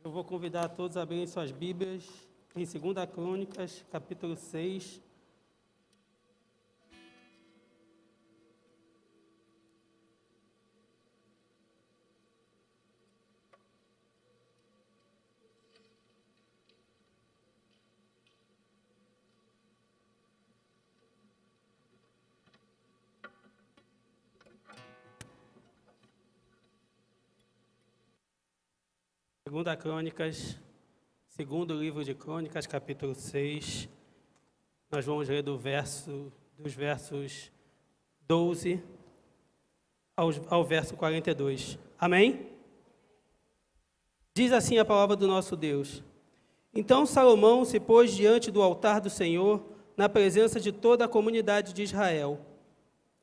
Eu vou convidar a todos a abrirem suas Bíblias em 2 Crônicas, capítulo 6. Segunda Crônicas, segundo livro de Crônicas, capítulo 6. Nós vamos ler dos versos 12 ao verso 42. Amém? Diz assim a palavra do nosso Deus. Então Salomão se pôs diante do altar do Senhor, na presença de toda a comunidade de Israel,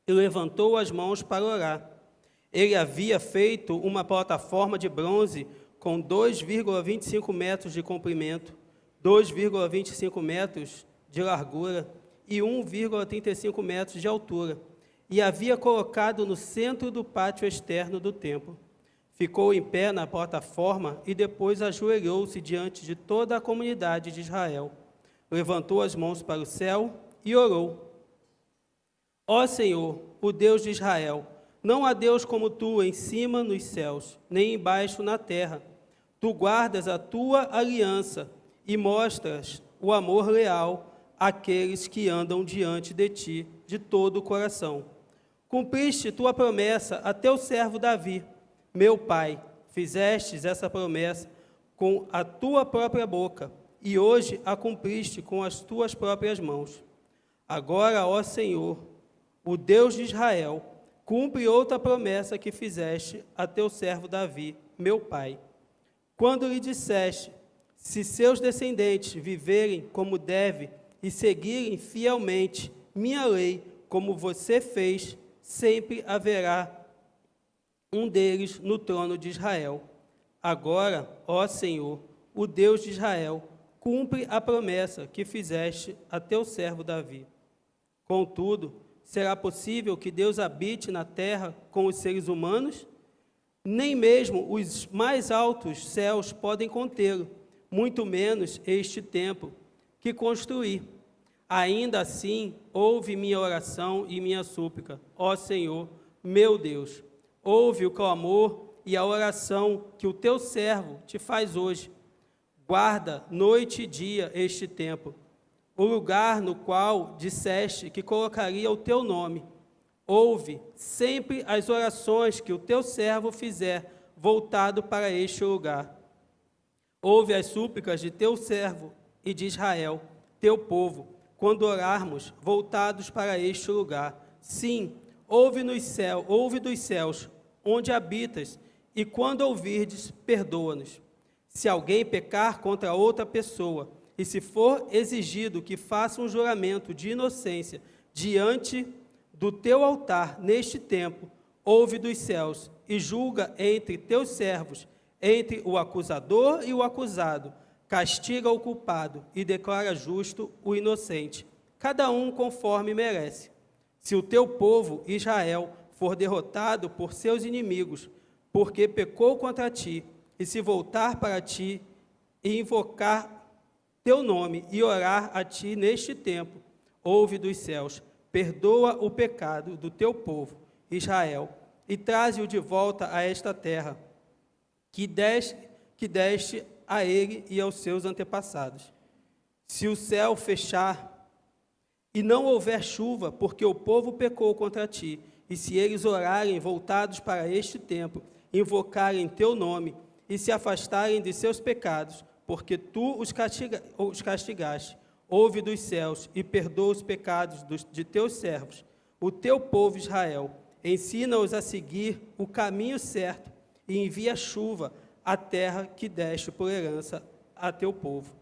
e levantou as mãos para orar. Ele havia feito uma plataforma de bronze com 2,25 metros de comprimento, 2,25 metros de largura e 1,35 metros de altura, e havia colocado no centro do pátio externo do templo. Ficou em pé na plataforma e depois ajoelhou-se diante de toda a comunidade de Israel. Levantou as mãos para o céu e orou. Ó Senhor, o Deus de Israel, não há Deus como tu em cima nos céus, nem embaixo na terra. Tu guardas a tua aliança e mostras o amor leal àqueles que andam diante de ti de todo o coração. Cumpriste tua promessa a teu servo Davi, meu pai. Fizestes essa promessa com a tua própria boca e hoje a cumpriste com as tuas próprias mãos. Agora, ó Senhor, o Deus de Israel, cumpre outra promessa que fizeste a teu servo Davi, meu pai. Quando lhe disseste, se seus descendentes viverem como deve e seguirem fielmente minha lei, como você fez, sempre haverá um deles no trono de Israel. Agora, ó Senhor, o Deus de Israel, cumpre a promessa que fizeste a teu servo Davi. Contudo, será possível que Deus habite na terra com os seres humanos? Nem mesmo os mais altos céus podem contê-lo, muito menos este templo que construí. Ainda assim, ouve minha oração e minha súplica, ó Senhor, meu Deus. Ouve o clamor e a oração que o teu servo te faz hoje. Guarda noite e dia este templo, o lugar no qual disseste que colocaria o teu nome. Ouve sempre as orações que o teu servo fizer, voltado para este lugar. Ouve as súplicas de teu servo e de Israel, teu povo, quando orarmos, voltados para este lugar. Sim, ouve dos céus, onde habitas, e quando ouvirdes, perdoa-nos. Se alguém pecar contra outra pessoa, e se for exigido que faça um juramento de inocência diante do teu altar neste tempo, ouve dos céus e julga entre teus servos, entre o acusador e o acusado, castiga o culpado e declara justo o inocente, cada um conforme merece. Se o teu povo, Israel, for derrotado por seus inimigos, porque pecou contra ti, e se voltar para ti e invocar teu nome e orar a ti neste tempo, ouve dos céus, perdoa o pecado do teu povo, Israel, e traze-o de volta a esta terra, que deste a ele e aos seus antepassados. Se o céu fechar e não houver chuva, porque o povo pecou contra ti, e se eles orarem voltados para este tempo, invocarem teu nome, e se afastarem de seus pecados, porque tu os castigaste, ouve dos céus e perdoa os pecados de teus servos, o teu povo Israel. Ensina-os a seguir o caminho certo e envia chuva à terra que deste por herança a teu povo.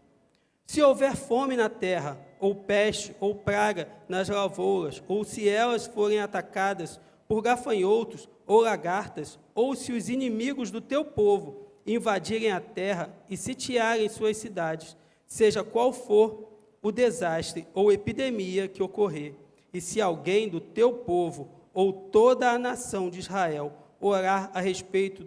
Se houver fome na terra, ou peste, ou praga nas lavouras, ou se elas forem atacadas por gafanhotos ou lagartas, ou se os inimigos do teu povo invadirem a terra e sitiarem suas cidades, seja qual for o desastre ou epidemia que ocorrer, e se alguém do teu povo ou toda a nação de Israel orar a respeito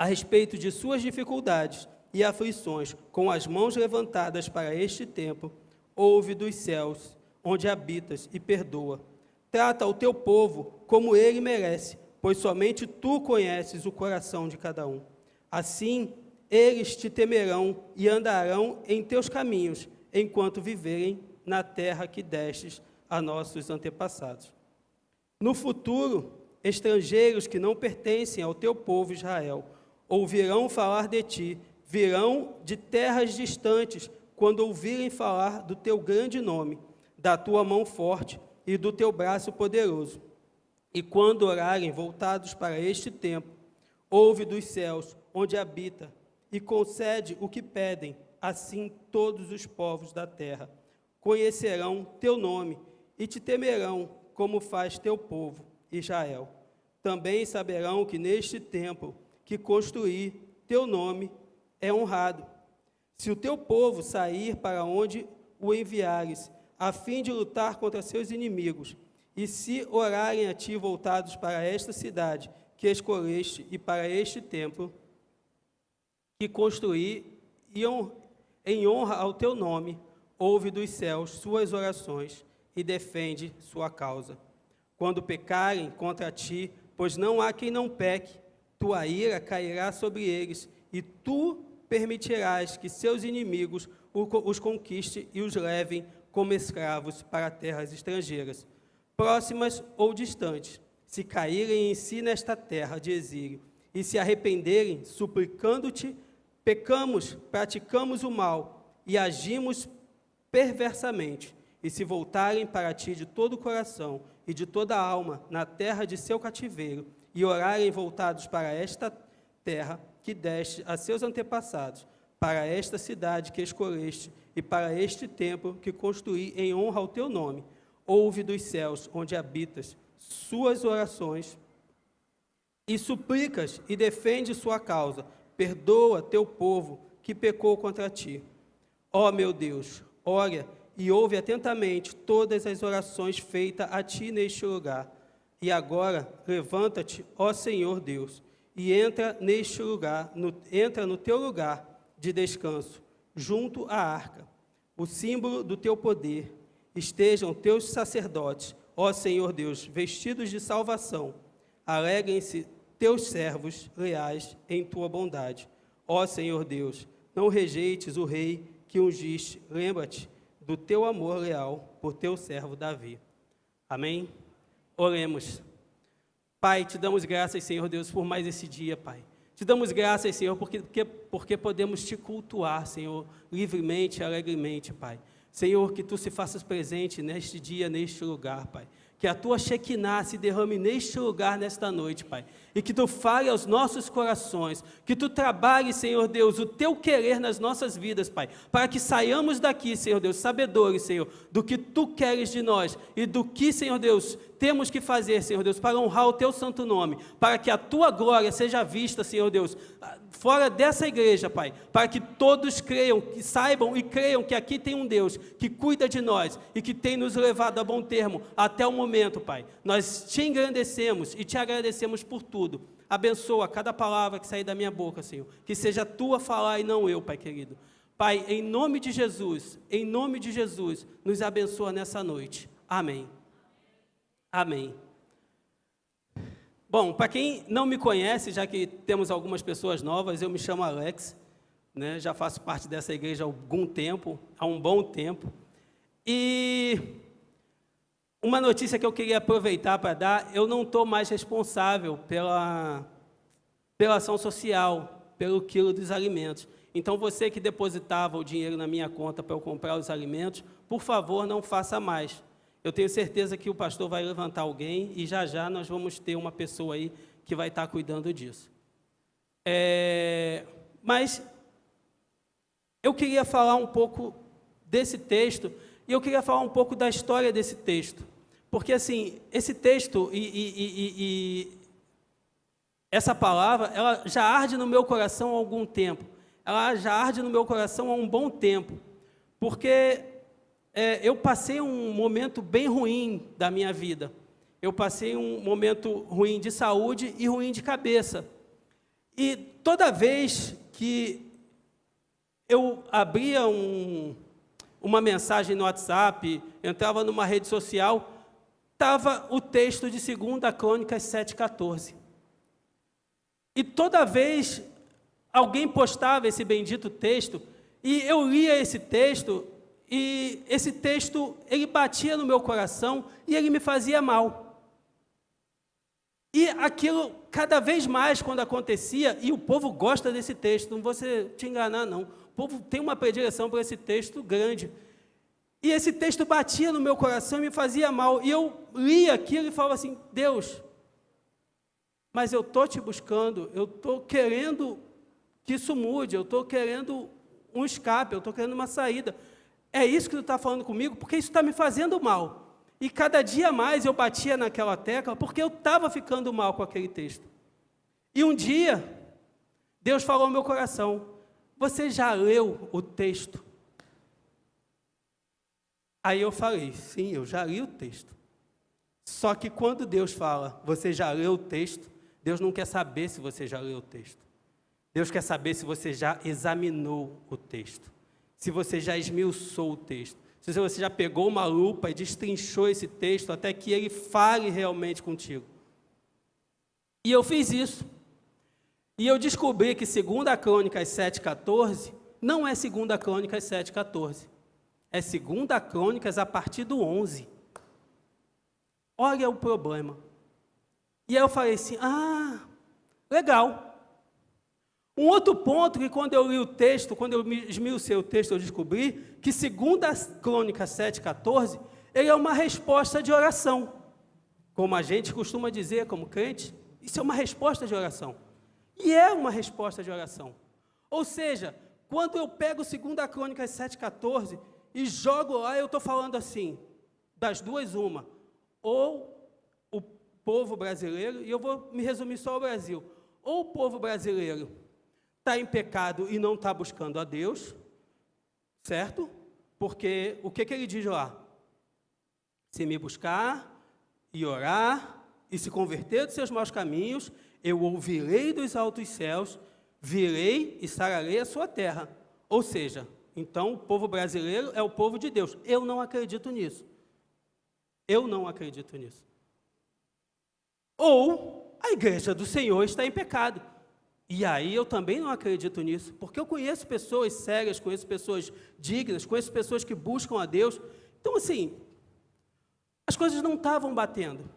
a respeito de suas dificuldades e aflições, com as mãos levantadas para este tempo, ouve dos céus, onde habitas, e perdoa. Trata o teu povo como ele merece, pois somente tu conheces o coração de cada um. Assim, eles te temerão e andarão em teus caminhos, enquanto viverem na terra que destes a nossos antepassados. No futuro, estrangeiros que não pertencem ao teu povo Israel ouvirão falar de ti, virão de terras distantes, quando ouvirem falar do teu grande nome, da tua mão forte e do teu braço poderoso. E quando orarem voltados para este tempo, ouve dos céus, onde habita, e concede o que pedem. Assim todos os povos da terra conhecerão teu nome e te temerão, como faz teu povo, Israel. Também saberão que neste templo que construí, teu nome é honrado. Se o teu povo sair para onde o enviares, a fim de lutar contra seus inimigos, e se orarem a ti voltados para esta cidade que escolheste e para este templo que construí, em honra ao teu nome, ouve dos céus suas orações e defende sua causa. Quando pecarem contra ti, pois não há quem não peque, tua ira cairá sobre eles, e tu permitirás que seus inimigos os conquiste e os levem como escravos para terras estrangeiras, próximas ou distantes. Se caírem em si nesta terra de exílio, e se arrependerem, suplicando-te, pecamos, praticamos o mal e agimos perversamente, e se voltarem para ti de todo o coração e de toda a alma na terra de seu cativeiro, e orarem voltados para esta terra que deste a seus antepassados, para esta cidade que escolheste e para este templo que construí em honra ao teu nome, ouve dos céus, onde habitas, suas orações e suplicas e defende sua causa. Perdoa teu povo que pecou contra ti. Ó meu Deus, ora e ouve atentamente todas as orações feitas a ti neste lugar. E agora, levanta-te, ó Senhor Deus, e entra neste lugar, entra no teu lugar de descanso, junto à arca, o símbolo do teu poder. Estejam teus sacerdotes, ó Senhor Deus, vestidos de salvação. Alegrem-se teus servos leais em tua bondade. Ó Senhor Deus, não rejeites o rei que ungiste. Lembra-te do teu amor leal por teu servo Davi. Amém? Oremos. Pai, te damos graças, Senhor Deus, por mais esse dia, Pai. Te damos graças, Senhor, porque podemos te cultuar, Senhor, livremente e alegremente, Pai. Senhor, que tu se faças presente neste dia, neste lugar, Pai. Que a tua Shekinah se derrame neste lugar, nesta noite, Pai. E que tu fale aos nossos corações, que tu trabalhe, Senhor Deus, o teu querer nas nossas vidas, Pai. Para que saiamos daqui, Senhor Deus, sabedores, Senhor, do que tu queres de nós e do que, Senhor Deus, temos que fazer, Senhor Deus, para honrar o teu santo nome, para que a tua glória seja vista, Senhor Deus, fora dessa igreja, Pai, para que todos creiam, que saibam e creiam que aqui tem um Deus que cuida de nós e que tem nos levado a bom termo até o momento, Pai. Nós te engrandecemos e te agradecemos por tudo. Abençoa cada palavra que sair da minha boca, Senhor, que seja tua falar e não eu, Pai querido. Pai, em nome de Jesus, nos abençoa nessa noite. Amém. Amém. Bom, para quem não me conhece, já que temos algumas pessoas novas, eu me chamo Alex, né? Já faço parte dessa igreja há um bom tempo. E uma notícia que eu queria aproveitar para dar, eu não estou mais responsável pela ação social, pelo quilo dos alimentos. Então, você que depositava o dinheiro na minha conta para eu comprar os alimentos, por favor, não faça mais. Eu tenho certeza que o pastor vai levantar alguém e já nós vamos ter uma pessoa aí que vai estar cuidando disso. Mas eu queria falar um pouco desse texto e eu queria falar um pouco da história desse texto. Porque, assim, esse texto e essa palavra, ela já arde no meu coração há algum tempo. Ela já arde no meu coração há um bom tempo. Porque eu passei um momento bem ruim da minha vida. Eu passei um momento ruim de saúde e ruim de cabeça. E toda vez que eu abria uma mensagem no WhatsApp, entrava numa rede social, estava o texto de 2 Crônicas 7,14. E toda vez alguém postava esse bendito texto, e eu lia esse texto, e esse texto, ele batia no meu coração, e ele me fazia mal. E aquilo, cada vez mais, quando acontecia, e o povo gosta desse texto, não vou te enganar, não. O povo tem uma predileção por esse texto grande. E esse texto batia no meu coração e me fazia mal. E eu lia aquilo e falava assim, Deus, mas eu estou te buscando, eu estou querendo que isso mude, eu estou querendo um escape, eu estou querendo uma saída. É isso que tu está falando comigo, porque isso está me fazendo mal. E cada dia mais eu batia naquela tecla, porque eu estava ficando mal com aquele texto. E um dia, Deus falou no meu coração, você já leu o texto? Aí eu falei, sim, eu já li o texto. Só que quando Deus fala, você já leu o texto, Deus não quer saber se você já leu o texto. Deus quer saber se você já examinou o texto, se você já esmiuçou o texto, se você já pegou uma lupa e destrinchou esse texto até que ele fale realmente contigo. E eu fiz isso. E eu descobri que 2 Crônicas 7,14 não é 2 Crônicas 7,14. É 2 Crônicas a partir do 11. Olha o problema. E aí eu falei assim, legal. Um outro ponto que quando eu li o texto, quando eu esmiucei o texto, eu descobri que 2 Crônicas 7,14, ele é uma resposta de oração. Como a gente costuma dizer, como crente, isso é uma resposta de oração. E é uma resposta de oração. Ou seja, quando eu pego 2 Crônicas 7,14 e jogo lá, eu estou falando assim, das duas uma, ou o povo brasileiro, e eu vou me resumir só ao Brasil, ou o povo brasileiro está em pecado e não está buscando a Deus, certo? Porque o que ele diz lá? Se me buscar e orar e se converter dos seus maus caminhos, eu ouvirei dos altos céus, virei e sararei a sua terra. Ou seja, então o povo brasileiro é o povo de Deus. Eu não acredito nisso. Eu não acredito nisso. Ou a igreja do Senhor está em pecado. E aí eu também não acredito nisso, porque eu conheço pessoas sérias, conheço pessoas dignas, conheço pessoas que buscam a Deus. Então, assim, as coisas não estavam batendo.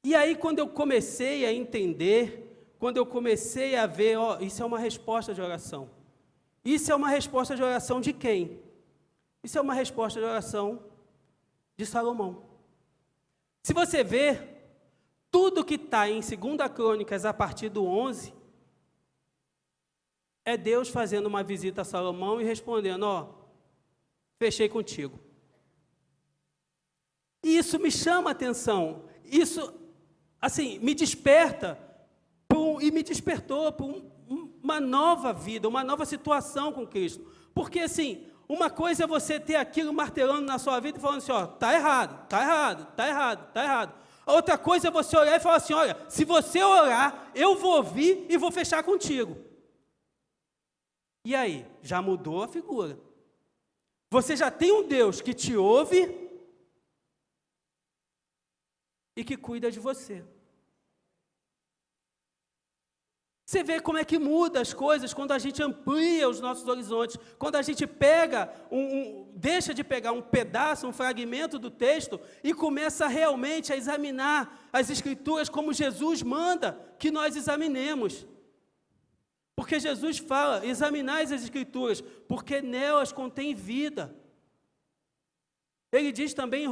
E aí, quando eu comecei a entender, quando eu comecei a ver, isso é uma resposta de oração. Isso é uma resposta de oração de quem? Isso é uma resposta de oração de Salomão. Se você ver, tudo que está em 2 Crônicas, a partir do 11, é Deus fazendo uma visita a Salomão e respondendo, fechei contigo. E isso me chama a atenção, isso, assim, me desperta, e me despertou para uma nova vida, uma nova situação com Cristo. Porque, assim, uma coisa é você ter aquilo martelando na sua vida e falando assim, está errado, está errado, está errado, está errado. A outra coisa é você olhar e falar assim, olha, se você orar, eu vou ouvir e vou fechar contigo. E aí, já mudou a figura. Você já tem um Deus que te ouve e que cuida de você. Você vê como é que muda as coisas quando a gente amplia os nossos horizontes, quando a gente pega, deixa de pegar um pedaço, um fragmento do texto e começa realmente a examinar as Escrituras como Jesus manda que nós examinemos. Porque Jesus fala, examinai as Escrituras, porque nelas contém vida. Ele diz também em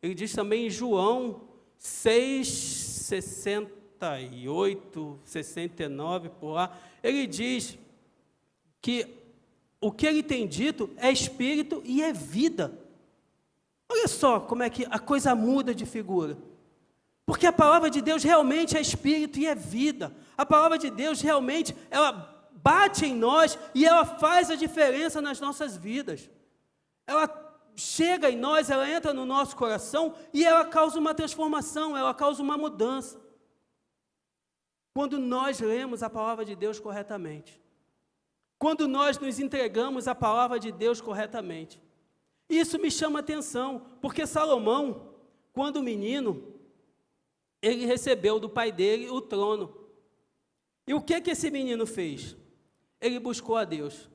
ele diz também em João 6, 68, 69, por lá, ele diz que o que ele tem dito é espírito e é vida. Olha só como é que a coisa muda de figura. Porque a palavra de Deus realmente é espírito e é vida. A palavra de Deus realmente, ela bate em nós e ela faz a diferença nas nossas vidas. Ela chega em nós, ela entra no nosso coração e ela causa uma transformação, ela causa uma mudança. Quando nós lemos a palavra de Deus corretamente, quando nós nos entregamos à palavra de Deus corretamente. Isso me chama a atenção, porque Salomão, quando menino, ele recebeu do pai dele o trono. E o que esse menino fez? Ele buscou a Deus.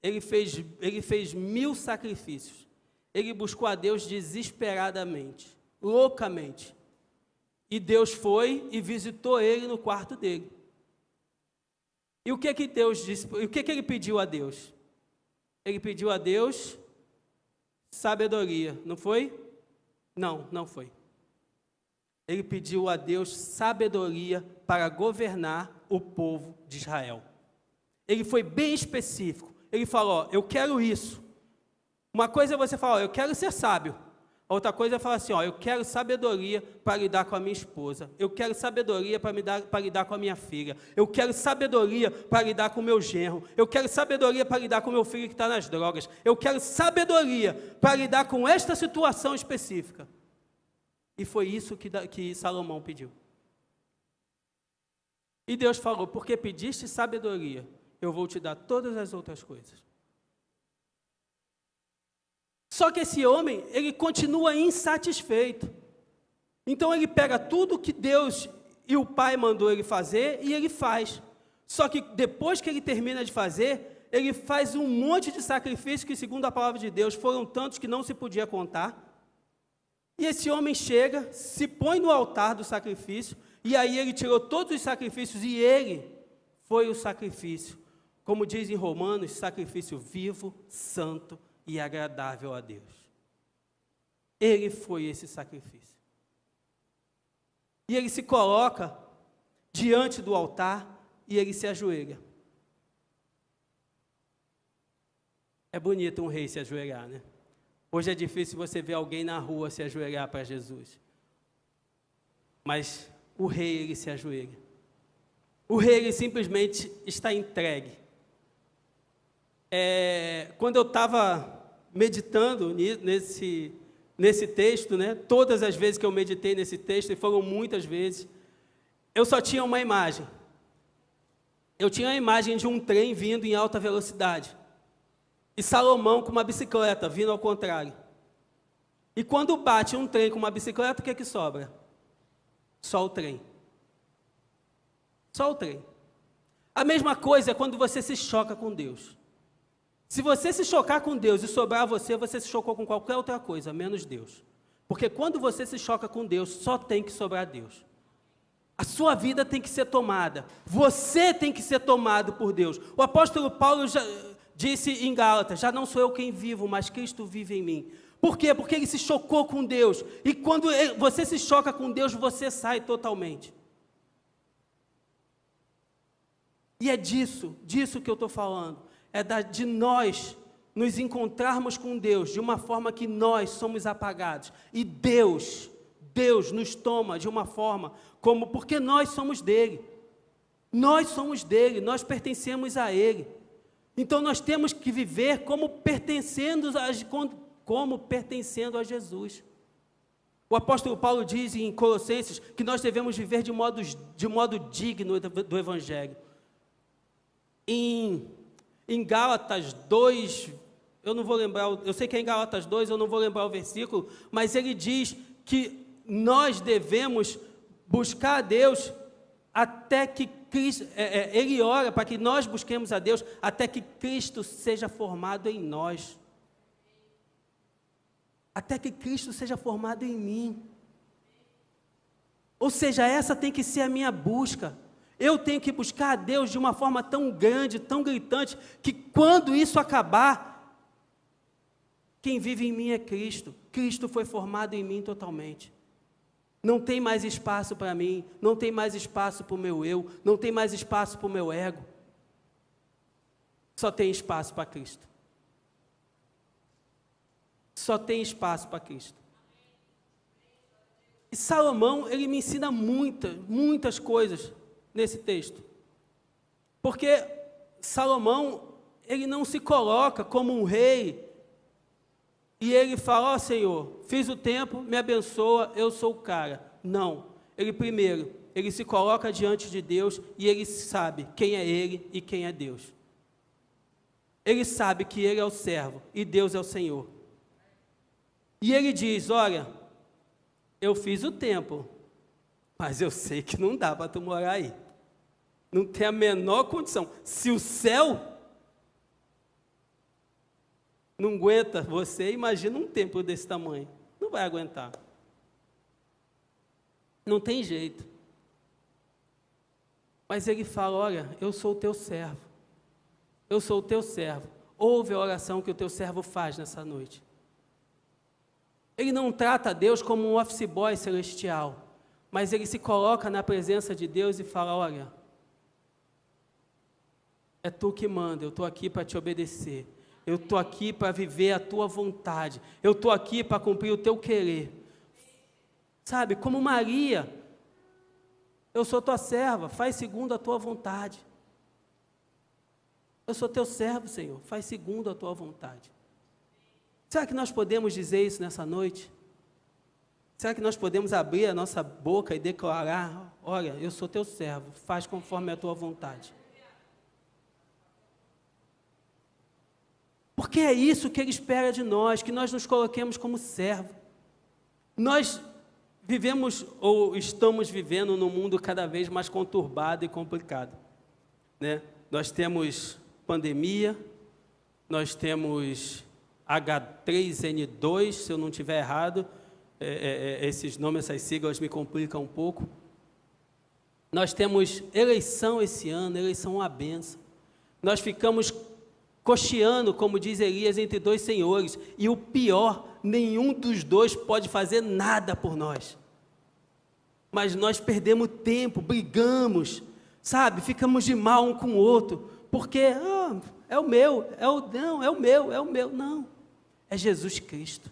Ele fez 1000 sacrifícios. Ele buscou a Deus desesperadamente, loucamente. E Deus foi e visitou ele no quarto dele. E o que Deus disse? O que ele pediu a Deus? Ele pediu a Deus sabedoria, não foi? Não, não foi. Ele pediu a Deus sabedoria para governar o povo de Israel. Ele foi bem específico. Ele falou, eu quero isso. Uma coisa é você falar, eu quero ser sábio. A outra coisa é falar assim, eu quero sabedoria para lidar com a minha esposa. Eu quero sabedoria para lidar com a minha filha. Eu quero sabedoria para lidar com o meu genro. Eu quero sabedoria para lidar com o meu filho que está nas drogas. Eu quero sabedoria para lidar com esta situação específica. E foi isso que Salomão pediu. E Deus falou, porque pediste sabedoria, eu vou te dar todas as outras coisas. Só que esse homem, ele continua insatisfeito. Então ele pega tudo que Deus e o Pai mandou ele fazer e ele faz. Só que depois que ele termina de fazer, ele faz um monte de sacrifícios que, segundo a palavra de Deus, foram tantos que não se podia contar. E esse homem chega, se põe no altar do sacrifício, e aí ele tirou todos os sacrifícios e ele foi o sacrifício. Como diz em Romanos, sacrifício vivo, santo e agradável a Deus. Ele foi esse sacrifício. E ele se coloca diante do altar e ele se ajoelha. É bonito um rei se ajoelhar, né? Hoje é difícil você ver alguém na rua se ajoelhar para Jesus. Mas o rei, ele se ajoelha. O rei, ele simplesmente está entregue. Quando eu estava meditando nesse texto, né, todas as vezes que eu meditei nesse texto, e foram muitas vezes, eu só tinha uma imagem. Eu tinha a imagem de um trem vindo em alta velocidade. E Salomão com uma bicicleta, vindo ao contrário. E quando bate um trem com uma bicicleta, o que é que sobra? Só o trem. Só o trem. A mesma coisa é quando você se choca com Deus. Se você se chocar com Deus e sobrar você se chocou com qualquer outra coisa, menos Deus. Porque quando você se choca com Deus, só tem que sobrar Deus. A sua vida tem que ser tomada. Você tem que ser tomado por Deus. O apóstolo Paulo já disse em Gálatas, já não sou eu quem vivo, mas Cristo vive em mim. Por quê? Porque ele se chocou com Deus. E quando você se choca com Deus, você sai totalmente. E é disso que eu estou falando. De nós nos encontrarmos com Deus de uma forma que nós somos apagados. E Deus nos toma de uma forma porque nós somos dele. Nós somos dele, nós pertencemos a ele. Então nós temos que viver como pertencendo a Jesus. O apóstolo Paulo diz em Colossenses que nós devemos viver de modo digno do Evangelho. Em Gálatas 2, eu não vou lembrar, eu sei que é em Gálatas 2, eu não vou lembrar o versículo, mas ele diz que nós devemos buscar a Deus até que Cristo, ele ora para que nós busquemos a Deus até que Cristo seja formado em nós. Até que Cristo seja formado em mim. Ou seja, essa tem que ser a minha busca. Eu tenho que buscar a Deus de uma forma tão grande, tão gritante, que quando isso acabar, quem vive em mim é Cristo. Cristo foi formado em mim totalmente. Não tem mais espaço para mim, não tem mais espaço para o meu eu, não tem mais espaço para o meu ego. Só tem espaço para Cristo. Só tem espaço para Cristo. E Salomão, ele me ensina muitas coisas nesse texto. Porque Salomão, ele não se coloca como um rei e ele fala, ó Senhor, fiz o tempo, me abençoa, eu sou o cara. Não, ele se coloca diante de Deus e ele sabe quem é ele e quem é Deus. Ele sabe que ele é o servo e Deus é o Senhor. E ele diz, olha, eu fiz o tempo, mas eu sei que não dá para tu morar aí. Não tem a menor condição. Se o céu não aguenta você, imagina um templo desse tamanho. Não vai aguentar. Não tem jeito. Mas ele fala, olha, eu sou o teu servo. Eu sou o teu servo. Ouve a oração que o teu servo faz nessa noite. Ele não trata Deus como um office boy celestial, mas ele se coloca na presença de Deus e fala, olha, é tu que manda, eu estou aqui para te obedecer. Eu estou aqui para viver a tua vontade. Eu estou aqui para cumprir o teu querer. Sabe, como Maria, eu sou tua serva, faz segundo a tua vontade. Eu sou teu servo, Senhor, faz segundo a tua vontade. Será que nós podemos dizer isso nessa noite? Será que nós podemos abrir a nossa boca e declarar, olha, eu sou teu servo, faz conforme a tua vontade? Porque é isso que ele espera de nós, que nós nos coloquemos como servo. Nós vivemos ou estamos vivendo num mundo cada vez mais conturbado e complicado, né? Nós temos pandemia, nós temos H3N2, se eu não estiver errado, esses nomes, essas siglas me complicam um pouco. Nós temos eleição esse ano, eleição é uma benção. Nós ficamos cocheando, como diz Elias, entre dois senhores, e o pior, nenhum dos dois pode fazer nada por nós. Mas nós perdemos tempo, brigamos, sabe, ficamos de mal um com o outro, porque é o meu, não, é Jesus Cristo.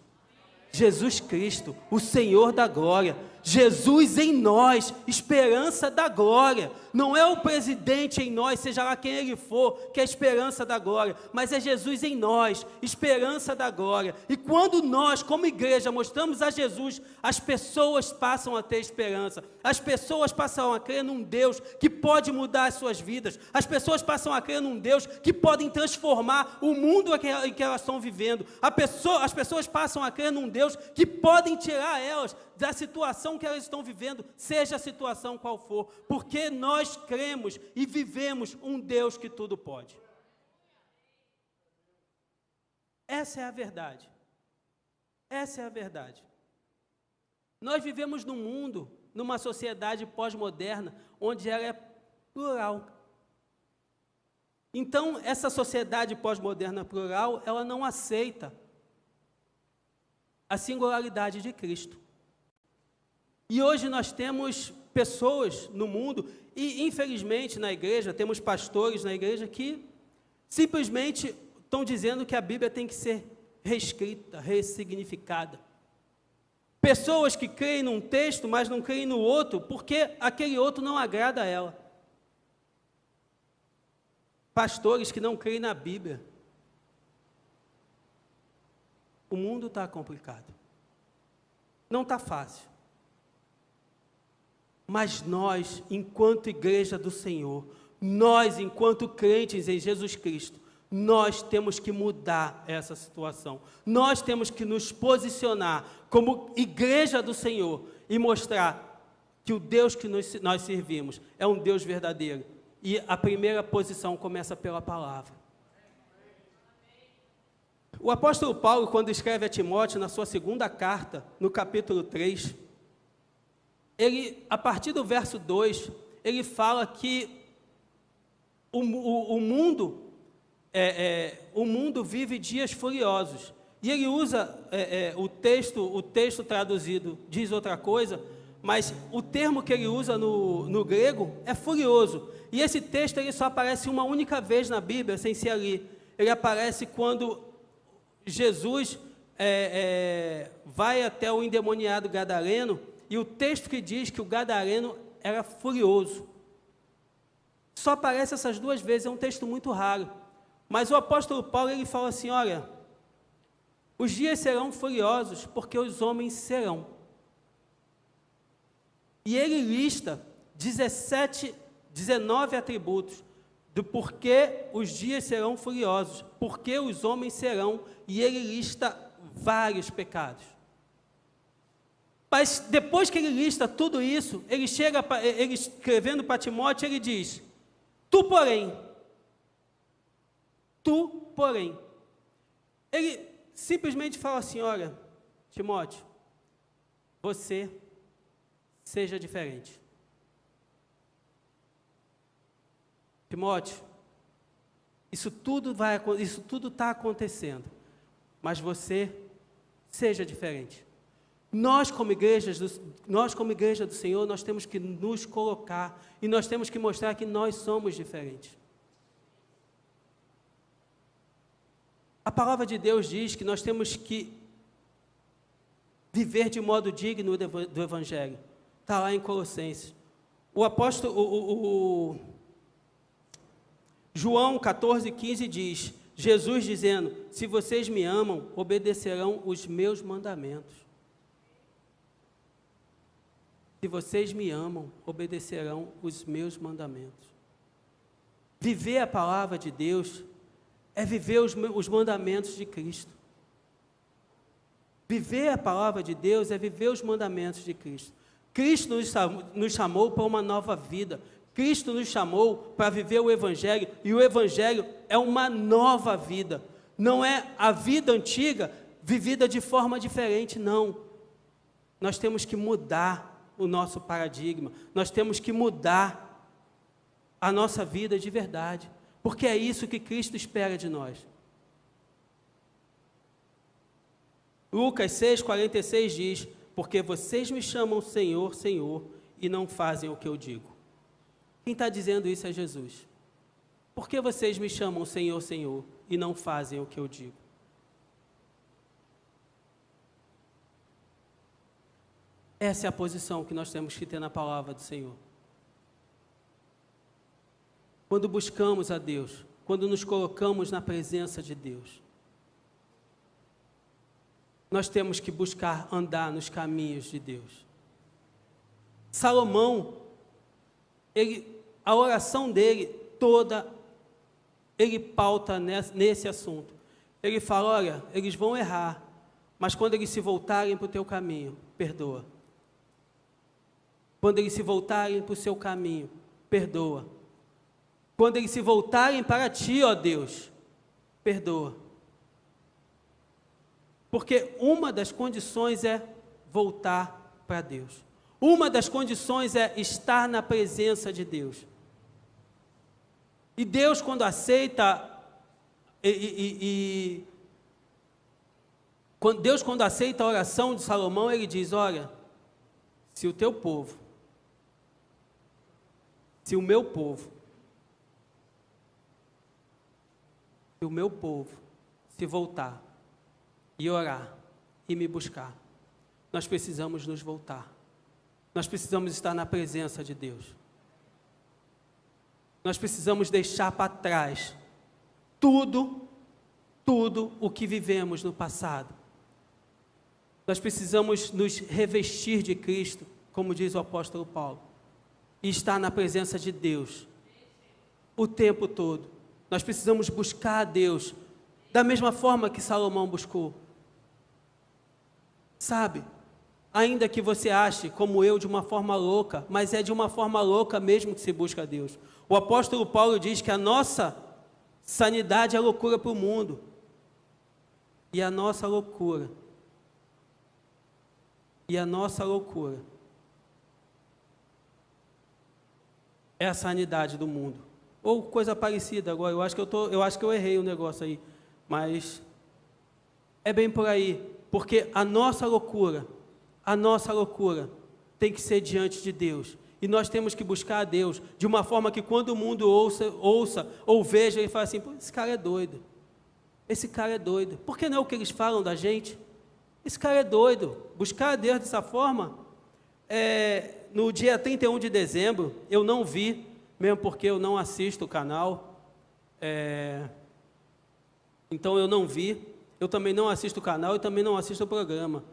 Jesus Cristo, o Senhor da glória, Jesus em nós, esperança da glória. Não é o presidente em nós, seja lá quem ele for, que é a esperança da glória, mas é Jesus em nós, esperança da glória. E quando nós, como igreja, mostramos a Jesus, as pessoas passam a ter esperança, as pessoas passam a crer num Deus que pode mudar as suas vidas, as pessoas passam a crer num Deus que pode transformar o mundo em que elas estão vivendo, as pessoas passam a crer num Deus que pode tirar elas da situação que elas estão vivendo, seja a situação qual for, porque nós cremos e vivemos um Deus que tudo pode. Essa é a verdade. Essa é a verdade. Nós vivemos num mundo, numa sociedade pós-moderna, onde ela é plural. Então, essa sociedade pós-moderna plural, ela não aceita a singularidade de Cristo. E hoje nós temos pessoas no mundo, e infelizmente na igreja, temos pastores na igreja que simplesmente estão dizendo que a Bíblia tem que ser reescrita, ressignificada. Pessoas que creem num texto, mas não creem no outro, porque aquele outro não agrada a ela. Pastores que não creem na Bíblia. O mundo está complicado. Não está fácil. Mas nós, enquanto igreja do Senhor, nós, enquanto crentes em Jesus Cristo, nós temos que mudar essa situação. Nós temos que nos posicionar como igreja do Senhor e mostrar que o Deus que nós servimos é um Deus verdadeiro. E a primeira posição começa pela palavra. O apóstolo Paulo, quando escreve a Timóteo, na sua segunda carta, no capítulo 3, ele, a partir do verso 2, ele fala que o mundo vive dias furiosos. E ele usa o texto traduzido diz outra coisa, mas o termo que ele usa no grego é furioso. E esse texto ele só aparece uma única vez na Bíblia, sem ser ali. Ele aparece quando Jesus vai até o endemoniado gadareno, e o texto que diz que o gadareno era furioso. Só aparece essas duas vezes, é um texto muito raro. Mas o apóstolo Paulo, ele fala assim, olha, Os dias serão furiosos, porque os homens serão. E ele lista 19 atributos do porquê os dias serão furiosos, porque os homens serão, e ele lista vários pecados. Mas depois que ele lista tudo isso, ele escrevendo para Timóteo, ele diz: tu, porém, ele simplesmente fala assim: olha, Timóteo, você seja diferente. Timóteo, isso tudo está acontecendo, mas você seja diferente. Nós como igreja do Senhor, nós temos que nos colocar e nós temos que mostrar que nós somos diferentes. A palavra de Deus diz que nós temos que viver de modo digno do Evangelho. Está lá em Colossenses. O apóstolo, João 14,15 diz, Jesus dizendo: se vocês me amam, obedecerão os meus mandamentos. Se vocês me amam, obedecerão os meus mandamentos. Viver a palavra de Deus é viver os mandamentos de Cristo. Viver a palavra de Deus é viver os mandamentos de Cristo. Cristo nos chamou para uma nova vida. Cristo nos chamou para viver o Evangelho, e o Evangelho é uma nova vida. Não é a vida antiga vivida de forma diferente, não. Nós temos que mudar o nosso paradigma, nós temos que mudar a nossa vida de verdade, porque é isso que Cristo espera de nós. Lucas 6,46 diz: porque vocês me chamam Senhor, Senhor, e não fazem o que eu digo. Quem está dizendo isso é Jesus. Por que vocês me chamam Senhor, Senhor, e não fazem o que eu digo? Essa é a posição que nós temos que ter na palavra do Senhor. Quando buscamos a Deus, quando nos colocamos na presença de Deus, nós temos que buscar andar nos caminhos de Deus. Salomão, a oração dele toda, ele pauta nesse assunto. Ele fala: olha, eles vão errar, mas quando eles se voltarem para o teu caminho, perdoa. Quando eles se voltarem para o seu caminho, perdoa. Quando eles se voltarem para ti, ó Deus, perdoa. Porque uma das condições é voltar para Deus. Uma das condições é estar na presença de Deus. E Deus, quando aceita, quando aceita a oração de Salomão, ele diz: olha, se o teu povo, se o meu povo se voltar e orar e me buscar, nós precisamos nos voltar. Nós precisamos estar na presença de Deus. Nós precisamos deixar para trás tudo o que vivemos no passado. Nós precisamos nos revestir de Cristo, como diz o apóstolo Paulo, e estar na presença de Deus o tempo todo. Nós precisamos buscar a Deus da mesma forma que Salomão buscou. Sabe? Ainda que você ache, como eu, de uma forma louca, mas é de uma forma louca mesmo que se busca a Deus. O apóstolo Paulo diz que a nossa sanidade é loucura para o mundo. E a nossa loucura é a sanidade do mundo. Ou coisa parecida agora, eu acho que eu errei o negócio aí. Mas é bem por aí, porque a nossa loucura tem que ser diante de Deus. E nós temos que buscar a Deus de uma forma que quando o mundo ouça ou veja, ele fala assim: pô, esse cara é doido. Esse cara é doido. Por que não é o que eles falam da gente? Esse cara é doido. Buscar a Deus dessa forma. No dia 31 de dezembro, eu não vi, mesmo porque eu não assisto o canal. Então eu não vi. eu também não assisto o canal e também não assisto o programa,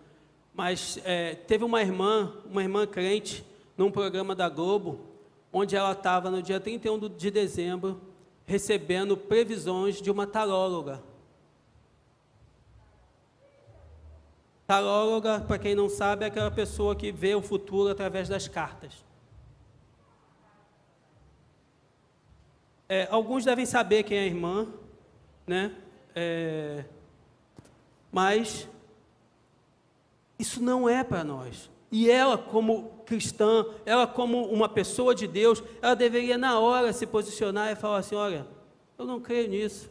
mas teve uma irmã crente, num programa da Globo, onde ela estava no dia 31 de dezembro, recebendo previsões de uma taróloga. Taróloga, para quem não sabe, é aquela pessoa que vê o futuro através das cartas. Alguns devem saber quem é a irmã, né? Mas isso não é para nós. E ela, como cristã, ela como uma pessoa de Deus, ela deveria na hora se posicionar e falar assim: olha, eu não creio nisso,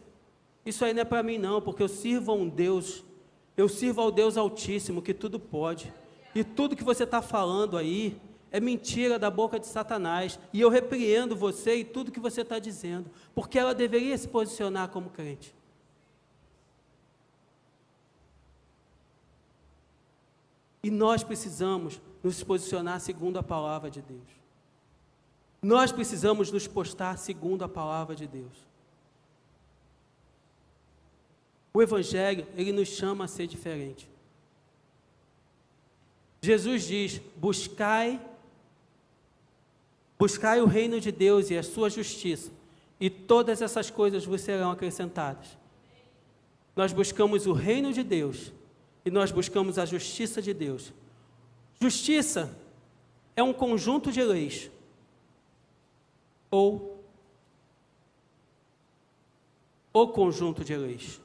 isso aí não é para mim não, porque eu sirvo a um Deus, eu sirvo ao Deus Altíssimo, que tudo pode, e tudo que você está falando aí é mentira da boca de Satanás, e eu repreendo você e tudo que você está dizendo, porque ela deveria se posicionar como crente. E nós precisamos nos posicionar segundo a palavra de Deus. Nós precisamos nos postar segundo a palavra de Deus. O Evangelho, ele nos chama a ser diferente. Jesus diz: buscai o reino de Deus e a sua justiça, e todas essas coisas vos serão acrescentadas. Nós buscamos o reino de Deus e nós buscamos a justiça de Deus. Justiça é um conjunto de leis, ou o conjunto de leis.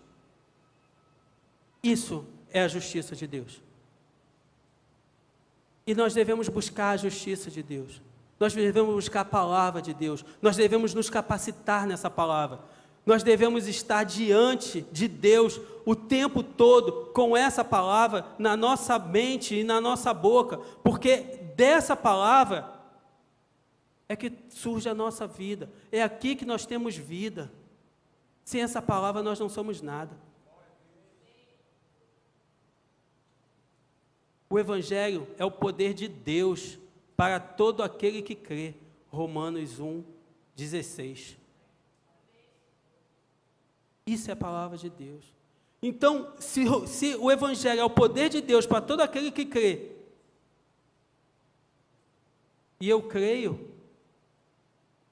Isso é a justiça de Deus. E nós devemos buscar a justiça de Deus. Nós devemos buscar a palavra de Deus. Nós devemos nos capacitar nessa palavra. Nós devemos estar diante de Deus o tempo todo com essa palavra na nossa mente e na nossa boca, porque dessa palavra é que surge a nossa vida. É aqui que nós temos vida. Sem essa palavra nós não somos nada. O Evangelho é o poder de Deus para todo aquele que crê. Romanos 1:16. Isso é a palavra de Deus. Então, se o Evangelho é o poder de Deus para todo aquele que crê, e eu creio,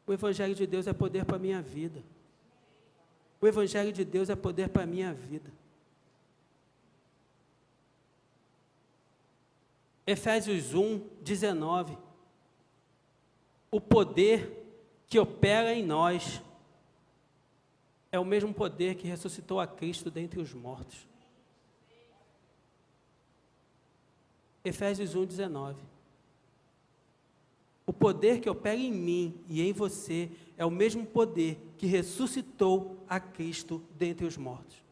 o Evangelho de Deus é poder para a minha vida. O Evangelho de Deus é poder para a minha vida. Efésios 1:19. O poder que opera em nós é o mesmo poder que ressuscitou a Cristo dentre os mortos. Efésios 1:19. O poder que opera em mim e em você é o mesmo poder que ressuscitou a Cristo dentre os mortos.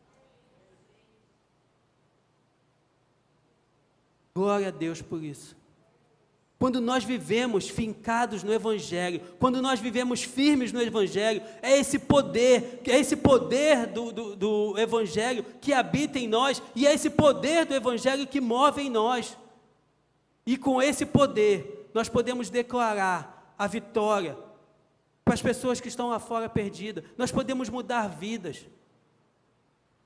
Glória a Deus por isso. Quando nós vivemos fincados no Evangelho, quando nós vivemos firmes no Evangelho, é esse poder do Evangelho que habita em nós, e é esse poder do Evangelho que move em nós. E com esse poder, nós podemos declarar a vitória para as pessoas que estão lá fora perdidas. Nós podemos mudar vidas.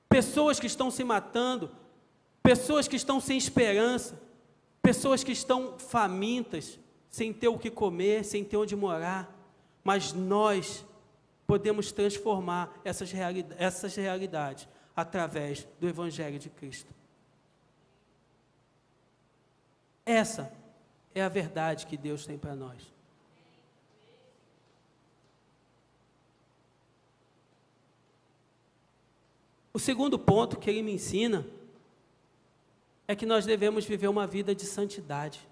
Pessoas que estão se matando, pessoas que estão sem esperança, pessoas que estão famintas, sem ter o que comer, sem ter onde morar, mas nós podemos transformar essas realidades através do Evangelho de Cristo. Essa é a verdade que Deus tem para nós. O segundo ponto que ele me ensina é que nós devemos viver uma vida de santidade.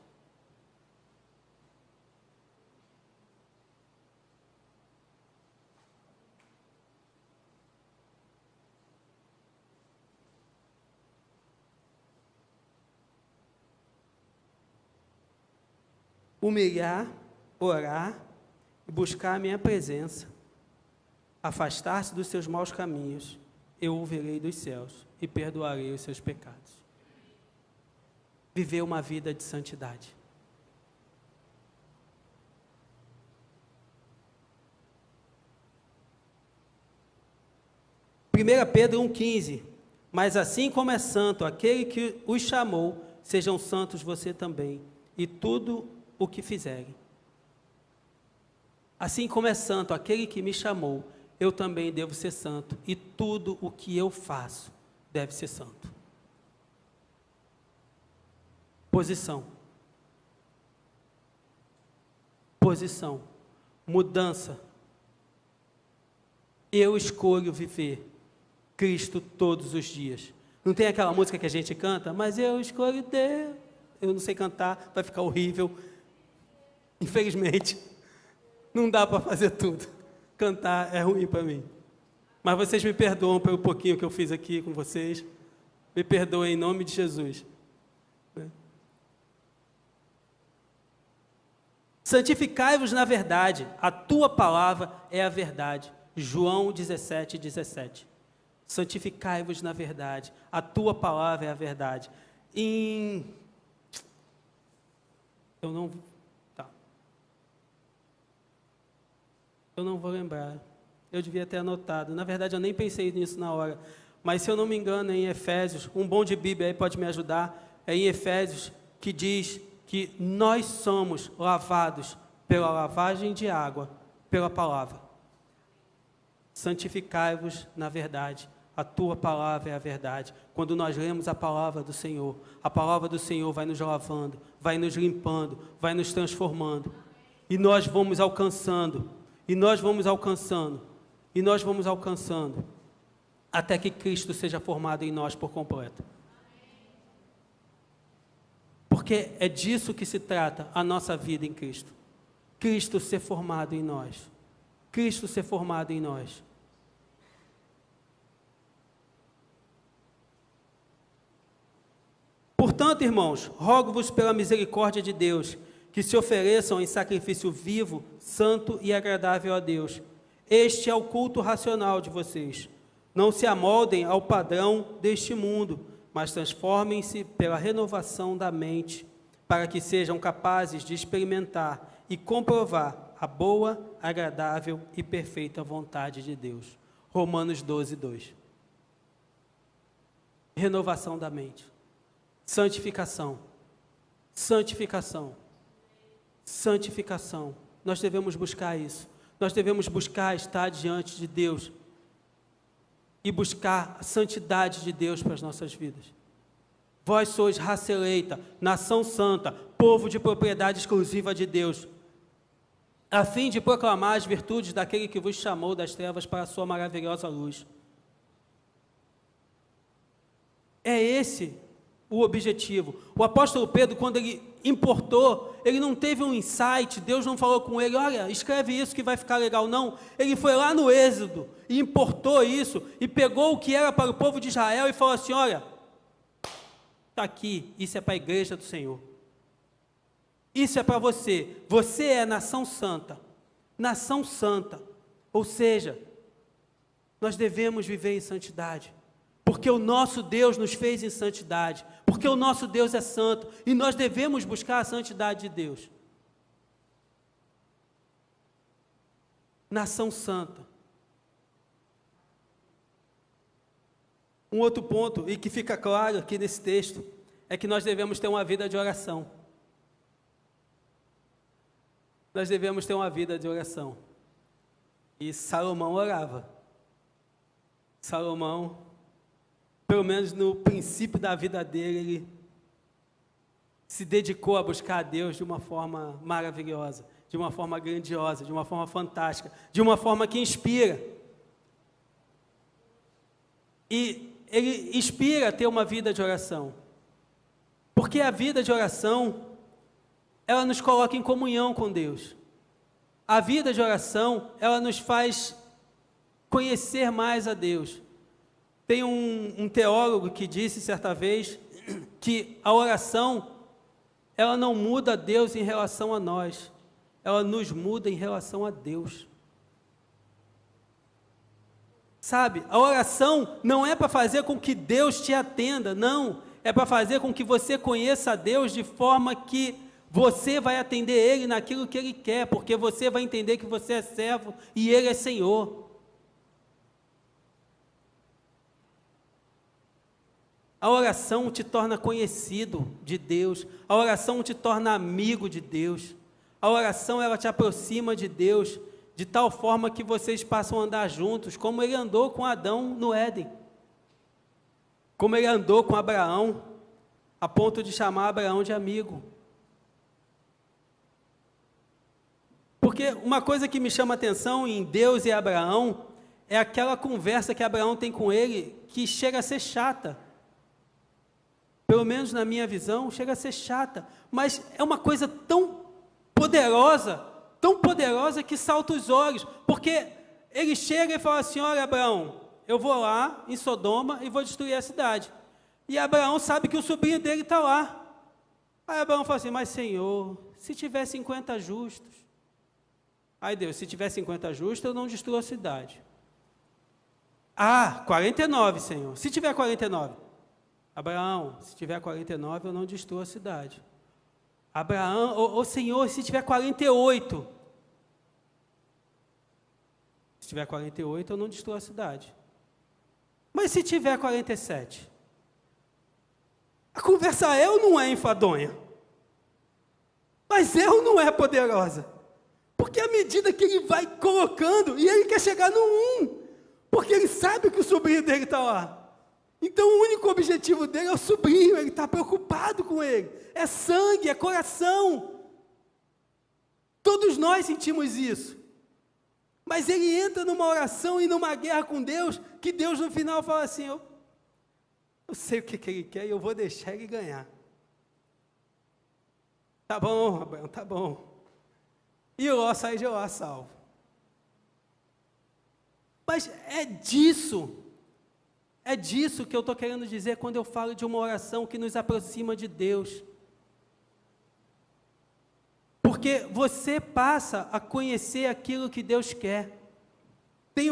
Humilhar, orar e buscar a minha presença. Afastar-se dos seus maus caminhos, eu o verei dos céus e perdoarei os seus pecados. Viver uma vida de santidade. Primeira Pedro 1,15. Mas assim como é santo aquele que os chamou, sejam santos você também, e tudo o que fizerem. Assim como é santo aquele que me chamou, eu também devo ser santo, e tudo o que eu faço deve ser santo. Posição. Posição. Mudança. Eu escolho viver Cristo todos os dias. Não tem aquela música que a gente canta? Mas eu escolho Deus. Eu não sei cantar, vai ficar horrível. Infelizmente, não dá para fazer tudo. Cantar é ruim para mim. Mas vocês me perdoam pelo pouquinho que eu fiz aqui com vocês. Me perdoem em nome de Jesus. Santificai-vos na verdade, a tua palavra é a verdade. João 17, 17. Santificai-vos na verdade, a tua palavra é a verdade. Eu não vou lembrar. Eu devia ter anotado. Na verdade, eu nem pensei nisso na hora. Mas, se eu não me engano, é em Efésios, um bom de Bíblia aí pode me ajudar, é em Efésios que diz que nós somos lavados pela lavagem de água, pela palavra. Santificai-vos na verdade, a tua palavra é a verdade. Quando nós lemos a palavra do Senhor vai nos lavando, vai nos limpando, vai nos transformando. E nós vamos alcançando, até que Cristo seja formado em nós por completo. Porque é disso que se trata a nossa vida em Cristo. Cristo ser formado em nós. Cristo ser formado em nós. Portanto, irmãos, rogo-vos pela misericórdia de Deus, que se ofereçam em sacrifício vivo, santo e agradável a Deus. Este é o culto racional de vocês. Não se amoldem ao padrão deste mundo, mas transformem-se pela renovação da mente, para que sejam capazes de experimentar e comprovar a boa, agradável e perfeita vontade de Deus. Romanos 12, 2. Renovação da mente. Santificação. Santificação. Santificação. Nós devemos buscar isso. Nós devemos buscar estar diante de Deus e buscar a santidade de Deus para as nossas vidas. Vós sois raça eleita, nação santa, povo de propriedade exclusiva de Deus, a fim de proclamar as virtudes daquele que vos chamou das trevas para a sua maravilhosa luz. É esse o objetivo. O apóstolo Pedro, quando ele importou, ele não teve um insight, Deus não falou com ele, olha, escreve isso que vai ficar legal, não. Ele foi lá no Êxodo e importou isso, e pegou o que era para o povo de Israel e falou assim, olha, está aqui, isso é para a igreja do Senhor. Isso é para você. Você é nação santa. Nação santa. Ou seja, nós devemos viver em santidade. Porque o nosso Deus nos fez em santidade. Porque o nosso Deus é santo. E nós devemos buscar a santidade de Deus. Nação santa. Um outro ponto, e que fica claro aqui nesse texto, é que nós devemos ter uma vida de oração. Nós devemos ter uma vida de oração. E Salomão orava. Salomão, pelo menos no princípio da vida dele, ele se dedicou a buscar a Deus de uma forma maravilhosa, de uma forma grandiosa, de uma forma fantástica, de uma forma que inspira. E ele inspira a ter uma vida de oração. Porque a vida de oração, ela nos coloca em comunhão com Deus. A vida de oração, ela nos faz conhecer mais a Deus. Tem um teólogo que disse certa vez que a oração, ela não muda Deus em relação a nós, ela nos muda em relação a Deus. Sabe, a oração não é para fazer com que Deus te atenda, não, é para fazer com que você conheça a Deus de forma que você vai atender Ele naquilo que Ele quer, porque você vai entender que você é servo e Ele é Senhor. A oração te torna conhecido de Deus, a oração te torna amigo de Deus, a oração ela te aproxima de Deus, de tal forma que vocês passam a andar juntos, como ele andou com Adão no Éden, como ele andou com Abraão, a ponto de chamar Abraão de amigo. Porque uma coisa que me chama a atenção em Deus e Abraão, é aquela conversa que Abraão tem com ele, que chega a ser chata. Pelo menos na minha visão, chega a ser chata, mas é uma coisa tão poderosa que salta os olhos, porque ele chega e fala assim: olha, Abraão, eu vou lá em Sodoma e vou destruir a cidade. E Abraão sabe que o sobrinho dele está lá. Aí Abraão fala assim: mas Senhor, se tiver 50 justos. Aí Deus: se tiver 50 justos, eu não destruo a cidade. 49, Senhor, se tiver 49. Abraão, se tiver 49, eu não destruo a cidade. Abraão, Senhor, se tiver 48. Se tiver 48, eu não destruo a cidade. Mas se tiver 47? A conversa é ou não é enfadonha? Mas é ou não é poderosa? Porque à medida que ele vai colocando, e ele quer chegar no 1, porque ele sabe que o sobrinho dele está lá. Então o único objetivo dele é o sobrinho, ele está preocupado com ele. É sangue, é coração. Todos nós sentimos isso. Mas ele entra numa oração e numa guerra com Deus, que Deus no final fala assim: eu sei o que ele quer e eu vou deixar ele ganhar. Tá bom, Abraão, tá bom. E Ló sai de lá salvo. Mas é disso que eu estou querendo dizer quando eu falo de uma oração que nos aproxima de Deus. Porque você passa a conhecer aquilo que Deus quer. Tem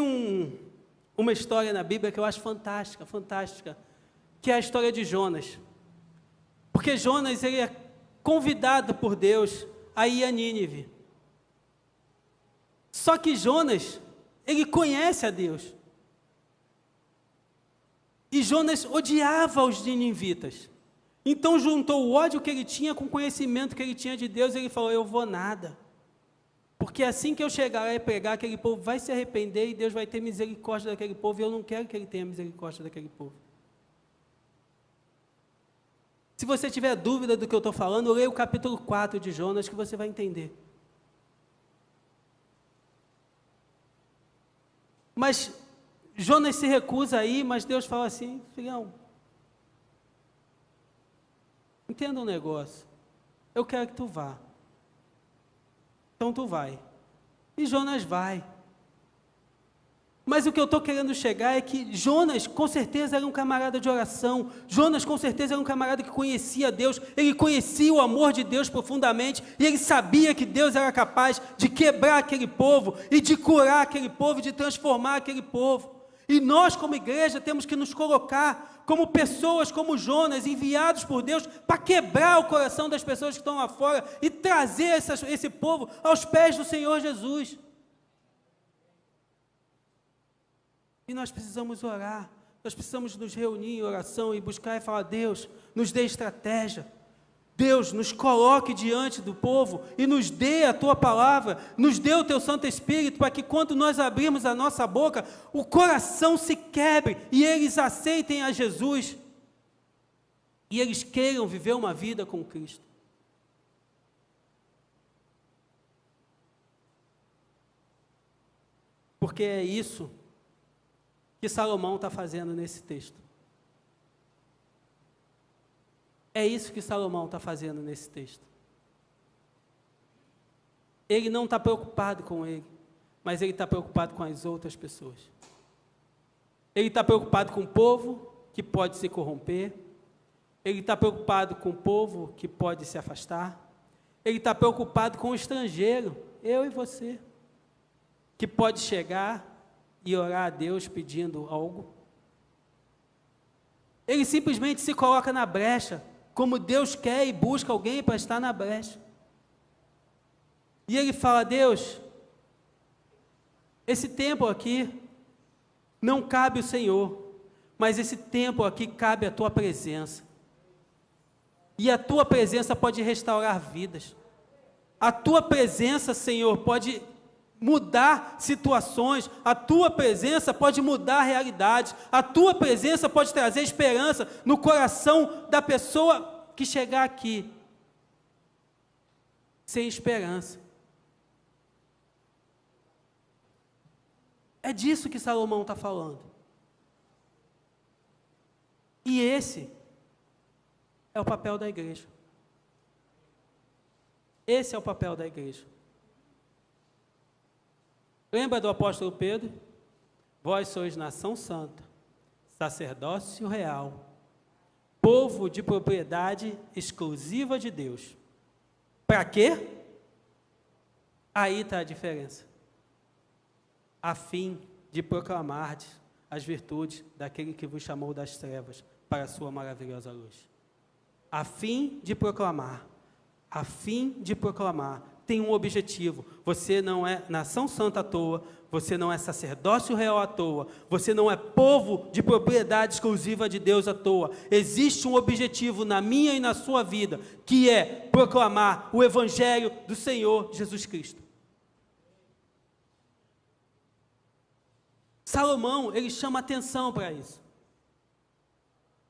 uma história na Bíblia que eu acho fantástica, que é a história de Jonas. Porque Jonas, ele é convidado por Deus a ir a Nínive. Só que Jonas, ele conhece a Deus. E Jonas odiava os ninivitas. Então juntou o ódio que ele tinha com o conhecimento que ele tinha de Deus, e ele falou: eu vou nada. Porque assim que eu chegar lá e pregar, aquele povo vai se arrepender e Deus vai ter misericórdia daquele povo, e eu não quero que ele tenha misericórdia daquele povo. Se você tiver dúvida do que eu estou falando, leia o capítulo 4 de Jonas, que você vai entender. Mas Jonas se recusa a ir, mas Deus fala assim: filhão, entenda um negócio, eu quero que tu vá. Então tu vai. E Jonas vai. Mas o que eu estou querendo chegar é que Jonas, com certeza, era um camarada de oração. Jonas, com certeza, era um camarada que conhecia Deus. Ele conhecia o amor de Deus profundamente. E ele sabia que Deus era capaz de quebrar aquele povo, e de curar aquele povo, de transformar aquele povo. E nós, como igreja, temos que nos colocar como pessoas, como Jonas, enviados por Deus para quebrar o coração das pessoas que estão lá fora e trazer esse povo aos pés do Senhor Jesus. E nós precisamos orar, nós precisamos nos reunir em oração e buscar e falar: Deus, nos dê estratégia. Deus, nos coloque diante do povo e nos dê a Tua palavra, nos dê o Teu Santo Espírito, para que quando nós abrirmos a nossa boca, o coração se quebre e eles aceitem a Jesus e eles queiram viver uma vida com Cristo. Porque é isso que Salomão está fazendo nesse texto. É isso que Salomão está fazendo nesse texto. Ele não está preocupado com ele, mas ele está preocupado com as outras pessoas. Ele está preocupado com o povo que pode se corromper. Ele está preocupado com o povo que pode se afastar. Ele está preocupado com o estrangeiro, eu e você, que pode chegar e orar a Deus pedindo algo. Ele simplesmente se coloca na brecha, como Deus quer, e busca alguém para estar na brecha. E ele fala: Deus, esse tempo aqui não cabe o Senhor, mas esse tempo aqui cabe a tua presença. E a tua presença pode restaurar vidas. A tua presença, Senhor, pode mudar situações. A tua presença pode mudar realidades. A tua presença pode trazer esperança no coração da pessoa que chegar aqui sem esperança. É disso que Salomão está falando. E esse é o papel da igreja. Esse é o papel da igreja. Lembra do apóstolo Pedro? Vós sois nação santa, sacerdócio real, povo de propriedade exclusiva de Deus. Para quê? Aí está a diferença. A fim de proclamar as virtudes daquele que vos chamou das trevas para a sua maravilhosa luz. A fim de proclamar, tem um objetivo. Você não é nação santa à toa, você não é sacerdócio real à toa, você não é povo de propriedade exclusiva de Deus à toa. Existe um objetivo na minha e na sua vida, que é proclamar o evangelho do Senhor Jesus Cristo. Salomão, ele chama atenção para isso.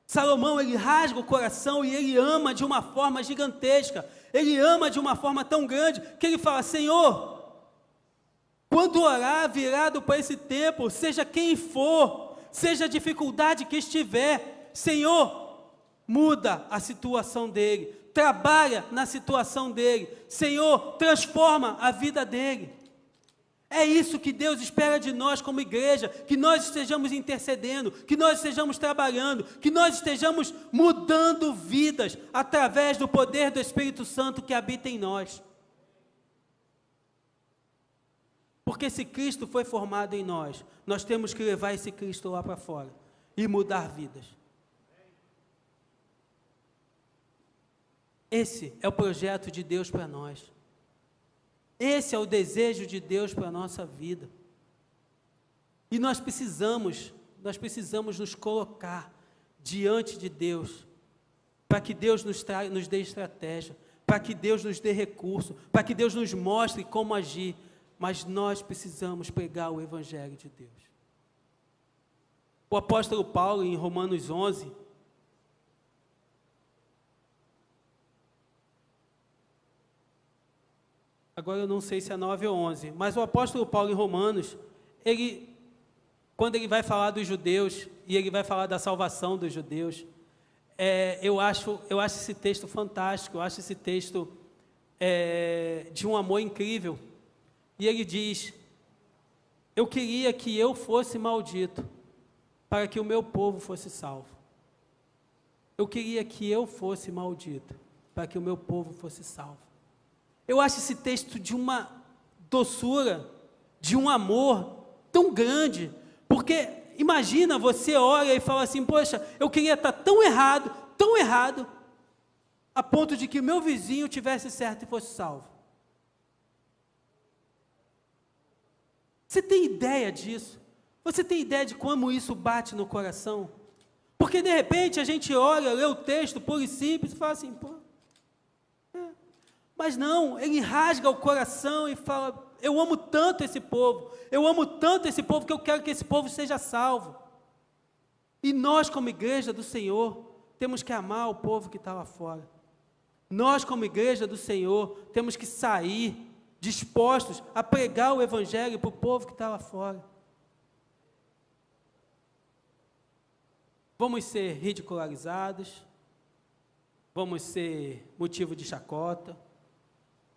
Salomão, ele rasga o coração e ele ama de uma forma gigantesca. Ele ama de uma forma tão grande que ele fala: Senhor, quando orar virado para esse tempo, seja quem for, seja a dificuldade que estiver, Senhor, muda a situação dele, trabalha na situação dele, Senhor, transforma a vida dele. É isso que Deus espera de nós como igreja, que nós estejamos intercedendo, que nós estejamos trabalhando, que nós estejamos mudando vidas através do poder do Espírito Santo que habita em nós. Porque se Cristo foi formado em nós, nós temos que levar esse Cristo lá para fora e mudar vidas. Esse é o projeto de Deus para nós. Esse é o desejo de Deus para a nossa vida. E nós precisamos nos colocar diante de Deus, para que Deus nos dê estratégia, para que Deus nos dê recurso, para que Deus nos mostre como agir, mas nós precisamos pregar o Evangelho de Deus. O apóstolo Paulo, em Romanos 11, agora eu não sei se é 9 ou 11, mas o apóstolo Paulo em Romanos, quando ele vai falar dos judeus, e ele vai falar da salvação dos judeus, eu acho esse texto fantástico, eu acho esse texto de um amor incrível. E ele diz: eu queria que eu fosse maldito, para que o meu povo fosse salvo. Eu queria que eu fosse maldito, para que o meu povo fosse salvo. Eu acho esse texto de uma doçura, de um amor tão grande, porque imagina, você olha e fala assim: poxa, eu queria estar tão errado, a ponto de que o meu vizinho tivesse certo e fosse salvo. Você tem ideia disso? Você tem ideia de como isso bate no coração? Porque de repente a gente olha, lê o texto puro e simples e fala assim: pô, mas não, ele rasga o coração e fala: eu amo tanto esse povo, que eu quero que esse povo seja salvo. E nós, como igreja do Senhor, temos que amar o povo que está lá fora. Nós, como igreja do Senhor, temos que sair dispostos a pregar o Evangelho para o povo que está lá fora. Vamos ser ridicularizados, vamos ser motivo de chacota,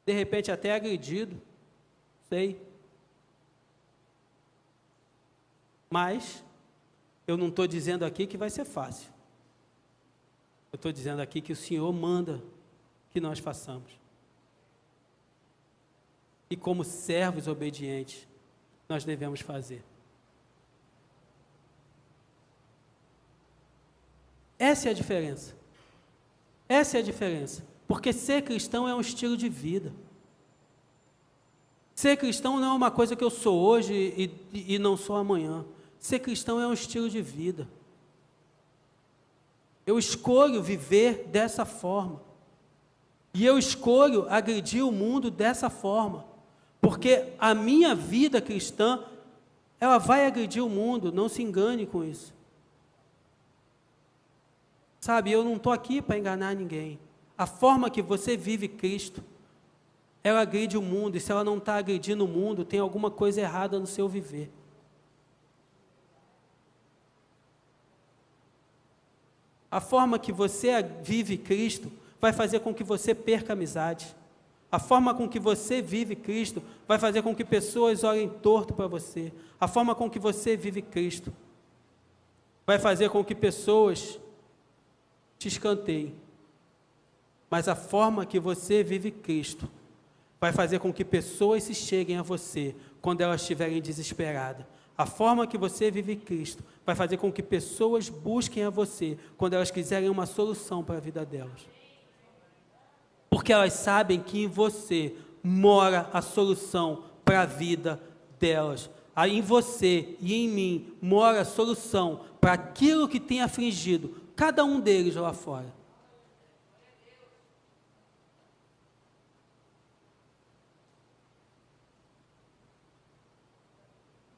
de repente até agredido, sei. Mas eu não estou dizendo aqui que vai ser fácil. Eu estou dizendo aqui que o Senhor manda que nós façamos. E como servos obedientes, nós devemos fazer. Essa é a diferença. Essa é a diferença. Porque ser cristão é um estilo de vida. Ser cristão não é uma coisa que eu sou hoje e não sou amanhã. Ser cristão é um estilo de vida. Eu escolho viver dessa forma. E eu escolho agredir o mundo dessa forma. Porque a minha vida cristã, ela vai agredir o mundo, não se engane com isso. Sabe, eu não estou aqui para enganar ninguém. A forma que você vive Cristo, ela agride o mundo, e se ela não está agredindo o mundo, tem alguma coisa errada no seu viver. A forma que você vive Cristo vai fazer com que você perca amizade. A forma com que você vive Cristo vai fazer com que pessoas olhem torto para você. A forma com que você vive Cristo vai fazer com que pessoas te escanteiem. Mas a forma que você vive Cristo vai fazer com que pessoas se cheguem a você quando elas estiverem desesperadas. A forma que você vive Cristo vai fazer com que pessoas busquem a você quando elas quiserem uma solução para a vida delas. Porque elas sabem que em você mora a solução para a vida delas. Aí em você e em mim mora a solução para aquilo que tem afligido cada um deles lá fora.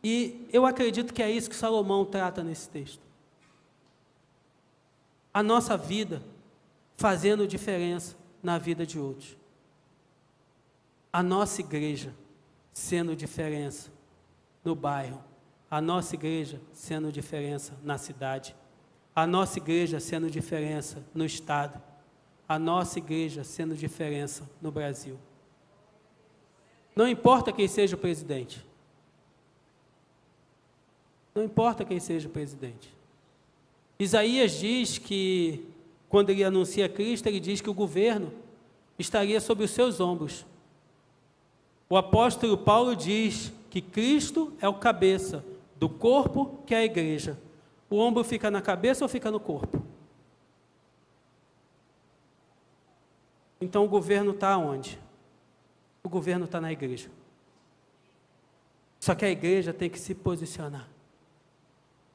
E eu acredito que é isso que Salomão trata nesse texto. A nossa vida fazendo diferença na vida de outros. A nossa igreja sendo diferença no bairro. A nossa igreja sendo diferença na cidade. A nossa igreja sendo diferença no estado. A nossa igreja sendo diferença no Brasil. Não importa quem seja o presidente. Não importa quem seja o presidente. Isaías diz que, quando ele anuncia Cristo, ele diz que o governo estaria sobre os seus ombros. O apóstolo Paulo diz que Cristo é o cabeça do corpo, que é a igreja. O ombro fica na cabeça ou fica no corpo? Então o governo está onde? O governo está na igreja. Só que a igreja tem que se posicionar.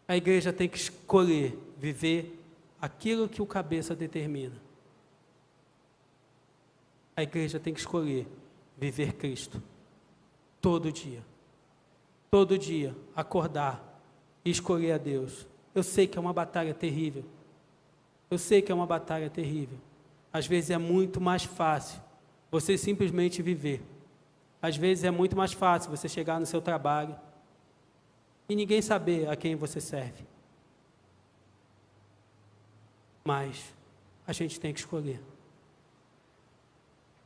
A igreja tem que escolher viver aquilo que o cabeça determina. A igreja tem que escolher viver Cristo. Todo dia. Todo dia, acordar e escolher a Deus. Eu sei que é uma batalha terrível. Eu sei que é uma batalha terrível. Às vezes é muito mais fácil você simplesmente viver. Às vezes é muito mais fácil você chegar no seu trabalho e ninguém saber a quem você serve. Mas a gente tem que escolher.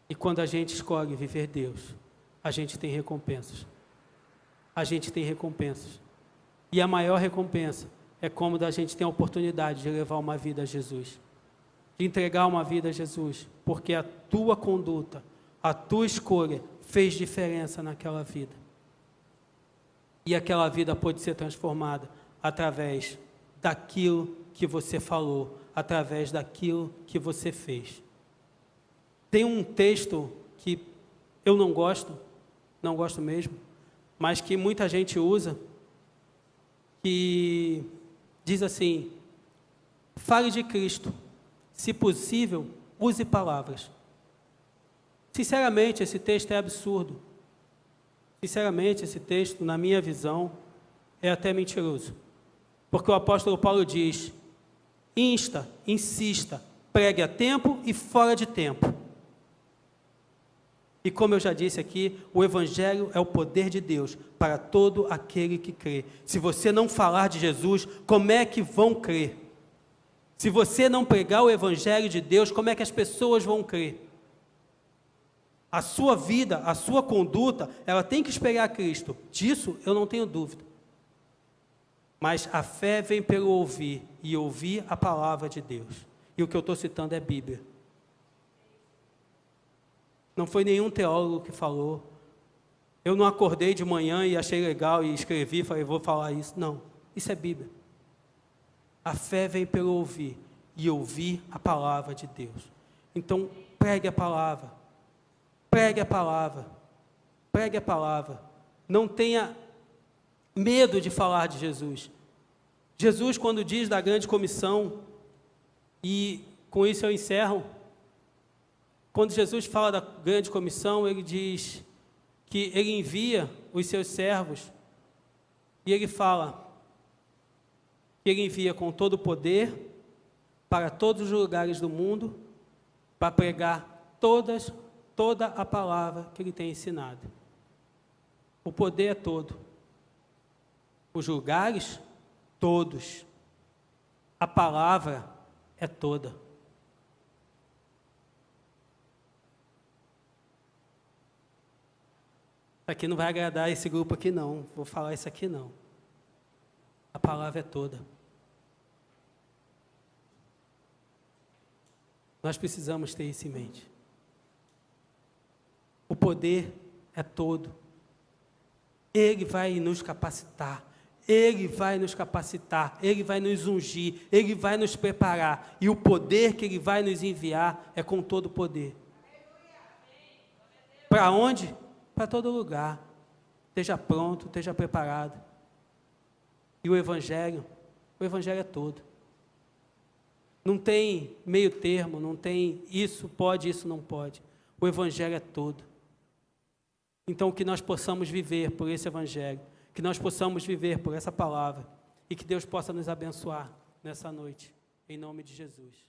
E quando a gente escolhe viver Deus, a gente tem recompensas. A gente tem recompensas. E a maior recompensa é quando a gente tem a oportunidade de levar uma vida a Jesus. De entregar uma vida a Jesus. Porque a tua conduta, a tua escolha fez diferença naquela vida. E aquela vida pode ser transformada através daquilo que você falou, através daquilo que você fez. Tem um texto que eu não gosto mesmo, mas que muita gente usa, que diz assim: fale de Cristo, se possível, use palavras. Sinceramente, esse texto é absurdo. Sinceramente, esse texto, na minha visão, é até mentiroso. Porque o apóstolo Paulo diz: insta, insista, pregue a tempo e fora de tempo. E como eu já disse aqui, o Evangelho é o poder de Deus para todo aquele que crê. Se você não falar de Jesus, como é que vão crer? Se você não pregar o Evangelho de Deus, como é que as pessoas vão crer? A sua vida, a sua conduta, ela tem que espelhar Cristo. Disso eu não tenho dúvida. Mas a fé vem pelo ouvir, e ouvir a palavra de Deus. E o que eu estou citando é Bíblia. Não foi nenhum teólogo que falou. Eu não acordei de manhã e achei legal e escrevi, falei, vou falar isso. Não, isso é Bíblia. A fé vem pelo ouvir, e ouvir a palavra de Deus. Então, pregue a palavra. Pregue a palavra. Pregue a palavra. Não tenha medo de falar de Jesus. Jesus, quando diz da grande comissão, E com isso eu encerro. Quando Jesus fala da grande comissão, ele diz que ele envia os seus servos, e ele fala que ele envia com todo o poder para todos os lugares do mundo, para pregar toda a palavra que ele tem ensinado. O poder é todo. Os lugares, todos. A palavra é toda. Aqui não vai agradar esse grupo aqui não, vou falar isso aqui não. A palavra é toda. Nós precisamos ter isso em mente. O poder é todo. Ele vai nos capacitar. Ele vai nos capacitar. Ele vai nos ungir. Ele vai nos preparar. E o poder que Ele vai nos enviar é com todo o poder. Para onde? Para todo lugar. Esteja pronto, esteja preparado. E o Evangelho é todo. Não tem meio termo, não tem isso pode, isso não pode. O Evangelho é todo. Então, que nós possamos viver por esse Evangelho, que nós possamos viver por essa palavra, e que Deus possa nos abençoar nessa noite, em nome de Jesus.